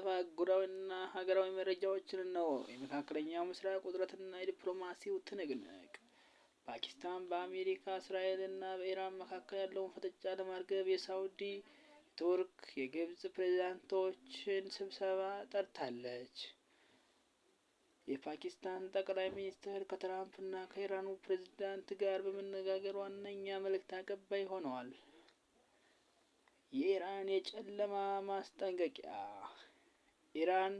አህጉራዊና ሀገራዊ መረጃዎችን ነው። የመካከለኛው ምስራቅ ውጥረትና የዲፕሎማሲው ትንቅንቅ ፓኪስታን በአሜሪካ፣ እስራኤልና በኢራን መካከል ያለውን ፍጥጫ ለማርገብ የሳውዲ፣ የቱርክ፣ የግብጽ ፕሬዝዳንቶችን ስብሰባ ጠርታለች። የፓኪስታን ጠቅላይ ሚኒስትር ከትራምፕና ከኢራኑ ፕሬዝዳንት ጋር በመነጋገር ዋነኛ መልእክት አቀባይ ሆነዋል። የኢራን የጨለማ ማስጠንቀቂያ ኢራን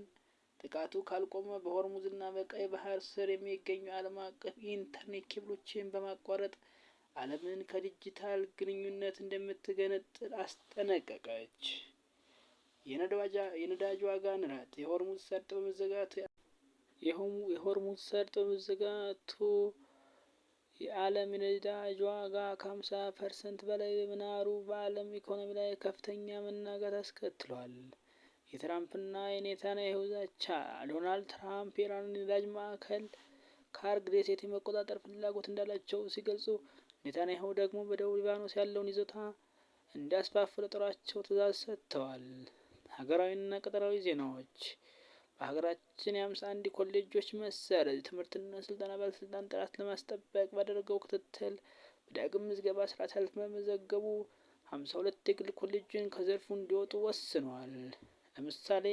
ጥቃቱ ካልቆመ በሆርሙዝና በቀይ ባህር ስር የሚገኙ ዓለም አቀፍ የኢንተርኔት ኬብሎችን በማቋረጥ ዓለምን ከዲጂታል ግንኙነት እንደምትገነጥል አስጠነቀቀች። የነዳጅ ዋጋ ንረት የሆርሙዝ ሰርጥ በመዘጋቱ የዓለም የነዳጅ ዋጋ ከ50% በላይ በመናሩ በዓለም ኢኮኖሚ ላይ ከፍተኛ መናጋት አስከትሏል። የትራምፕና የኔታንያሁ ዛቻ ዶናልድ ትራምፕ የኢራንን የነዳጅ ማዕከል ካርግ ደሴት የመቆጣጠር ፍላጎት እንዳላቸው ሲገልጹ፣ ኔታንያሁ ደግሞ በደቡብ ሊባኖስ ያለውን ይዞታ እንዲያስፋፉ ለጦራቸው ትዕዛዝ ሰጥተዋል። ሀገራዊና ቀጠናዊ ዜናዎች በሀገራችን የ51 ኮሌጆች መሰረዝ የትምህርትና ስልጠና ባለስልጣን ጥራት ለማስጠበቅ ባደረገው ክትትል በዳግም ምዝገባ ስርዓት ያልተመዘገቡ 52 የግል ኮሌጆችን ከዘርፉ እንዲወጡ ወስኗል። ለምሳሌ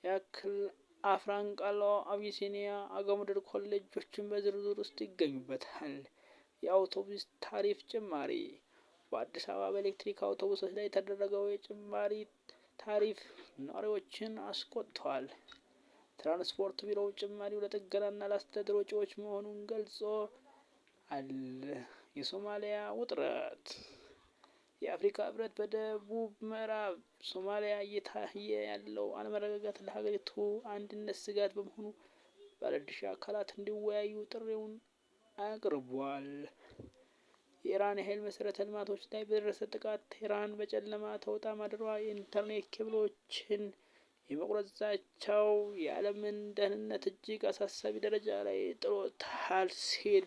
ያክል አፍራንቃሎ፣ አቢሲኒያ፣ አገሙድር ኮሌጆችን በዝርዝር ውስጥ ይገኙበታል። የአውቶቡስ ታሪፍ ጭማሪ በአዲስ አበባ በኤሌክትሪክ አውቶቡሶች ላይ የተደረገው የጭማሪ ታሪፍ ነዋሪዎችን አስቆጥቷል። ትራንስፖርት ቢሮው ጭማሪው ለጥገናና ለአስተዳደር ወጪዎች መሆኑን ገልጿል። የሶማሊያ ውጥረት የአፍሪካ ህብረት በደቡብ ምዕራብ ሶማሊያ እየታየ ያለው አለመረጋጋት ለሀገሪቱ አንድነት ስጋት በመሆኑ ባለድርሻ አካላት እንዲወያዩ ጥሪውን አቅርቧል። የኢራን የኃይል መሰረተ ልማቶች ላይ በደረሰ ጥቃት ቴህራን በጨለማ ተውጣ ማደሯ የኢንተርኔት ኬብሎችን የመቁረጥ ዛቻው የዓለምን ደህንነት እጅግ አሳሳቢ ደረጃ ላይ ጥሎታል ሲል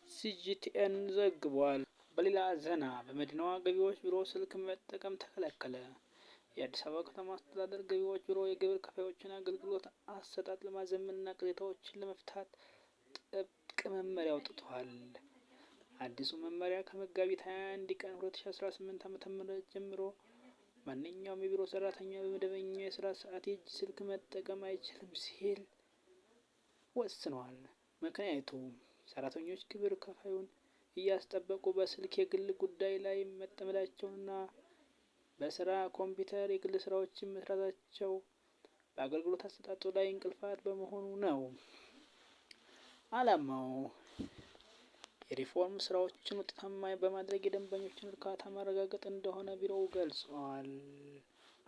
ሲጂቲኤን ዘግቧል። በሌላ ዜና በመዲናዋ ገቢዎች ቢሮ ስልክ መጠቀም ተከለከለ። የአዲስ አበባ ከተማ አስተዳደር ገቢዎች ቢሮ የግብር ከፋዮችን አገልግሎት አሰጣጥ ለማዘመንና ቅሬታዎችን ለመፍታት ጥብቅ መመሪያ አውጥቷል። አዲሱ መመሪያ ከመጋቢት 21 ቀን 2018 ዓ.ም ጀምሮ ማንኛውም የቢሮ ሰራተኛ በመደበኛ የስራ ሰዓት የእጅ ስልክ መጠቀም አይችልም ሲል ወስኗል። ምክንያቱም ሰራተኞች ግብር ከፋዩን እያስጠበቁ በስልክ የግል ጉዳይ ላይ መጠመዳቸውና በስራ ኮምፒውተር የግል ስራዎችን መስራታቸው በአገልግሎት አሰጣጡ ላይ እንቅፋት በመሆኑ ነው። ዓላማው የሪፎርም ስራዎችን ውጤታማ በማድረግ የደንበኞችን እርካታ ማረጋገጥ እንደሆነ ቢሮው ገልጿል።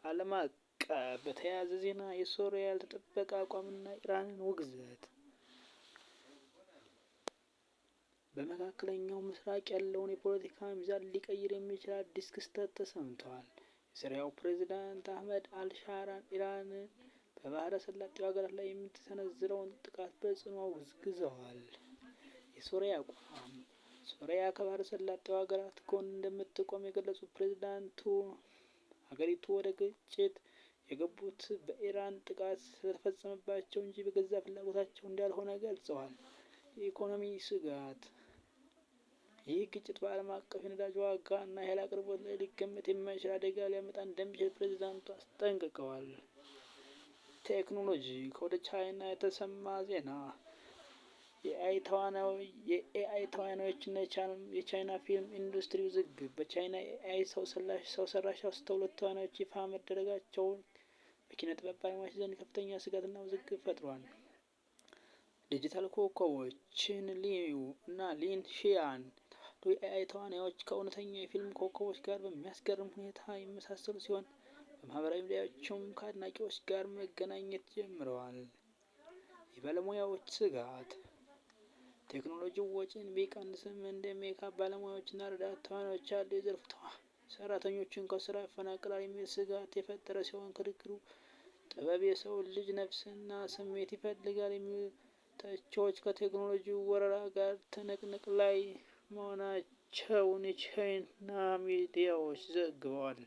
ዓለም አቀፍ በተያያዘ ዜና የሶሪያ ያልተጠበቀ አቋምና ኢራንን ውግዘት በመካከለኛው ምስራቅ ያለውን የፖለቲካ ሚዛን ሊቀይር የሚችል አዲስ ክስተት ተሰምቷል። የሶሪያው ፕሬዝዳንት አህመድ አልሻራን ኢራን በባህረ ሰላጤው ሀገራት ላይ የምትሰነዝረውን ጥቃት በጽኑ አውግዘዋል። የሶሪያ አቋም ሶሪያ ከባህረ ሰላጤው ሀገራት ጎን እንደምትቆም የገለጹት ፕሬዝዳንቱ ሀገሪቱ ወደ ግጭት የገቡት በኢራን ጥቃት ስለተፈጸመባቸው እንጂ በገዛ ፍላጎታቸው እንዳልሆነ ገልጸዋል። የኢኮኖሚ ስጋት ይህ ግጭት በዓለም አቀፍ የነዳጅ ዋጋ እና የኃይል አቅርቦት ላይ ሊገመት የማይችል አደጋ ሊያመጣ እንደሚችል ፕሬዝዳንቱ አስጠንቅቀዋል። ቴክኖሎጂ ከወደ ቻይና የተሰማ ዜና የኤአይ ተዋናዮችና የቻይና ፊልም ኢንዱስትሪ ውዝግብ በቻይና የኤአይ ሰው ሰራሽ አስተውሎት ተዋናዮች ይፋ መደረጋቸው በኪነ ጥበብ ባለሙያዎች ዘንድ ከፍተኛ ስጋትና ውዝግብ ፈጥሯል። ዲጂታል ኮከቦች ቺን ሊዩ እና ሊን ሺያን የኤአይ ተዋናዮች ከእውነተኛ የፊልም ኮከቦች ጋር በሚያስገርም ሁኔታ የሚመሳሰሉ ሲሆን በማህበራዊ ሚዲያዎችም ከአድናቂዎች ጋር መገናኘት ጀምረዋል። የባለሙያዎች ስጋት ቴክኖሎጂው ወጪን ቢቀንስም እንደ ሜካፕ ባለሙያዎችና ረዳት ተዋናዮች ያሉ የዘርፉ ሰራተኞችን ከስራ ያፈናቅላል የሚል ስጋት የፈጠረ ሲሆን ክርክሩ ጥበብ የሰው ልጅ ነፍስና ስሜት ይፈልጋል የሚሉ ተቺዎች ከቴክኖሎጂው ወረራ ጋር ትንቅንቅ ላይ መሆናቸውን የቻይና ሚዲያዎች ዘግበዋል።